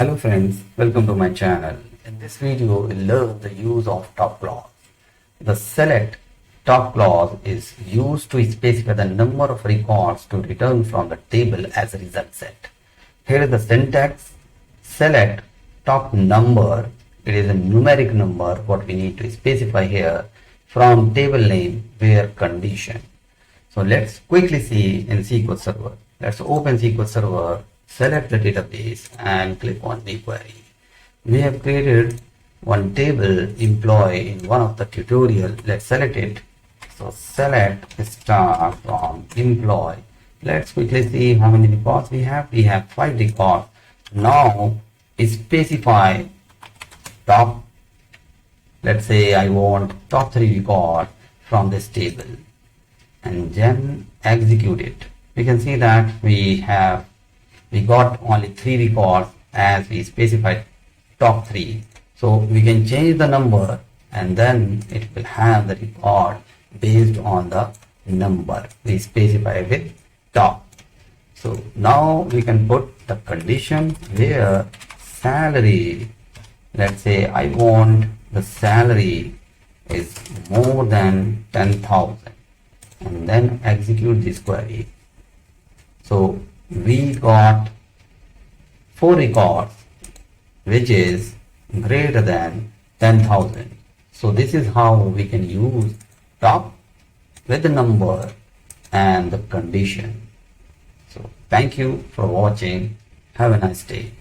Hello friends, welcome to my channel. In this video, we'll learn the use of top clause. The select top clause is used to specify the number of records to return from the table as a result set. Here is the syntax. Select top number. It is a numeric number what we need to specify here from table name where condition. So let's quickly see in SQL Server. Let's open SQL Server, select the database and click on new query. We have created one table employee in one of the tutorial. Let's select it. So select star from employee. Let's quickly see how many records we have. We have 5 records. Now specify top. Let's say I want top 3 records from this table and then execute it. We can see that we got only 3 records as we specified top 3. So we can change the number and then it will have the record based on the number we specify with top. So now we can put the condition where salary, let's say I want the salary is more than 10,000 and then execute this query. So we got 4 records which is greater than 10,000. So this is how we can use top with the number and the condition. So thank you for watching. Have a nice day.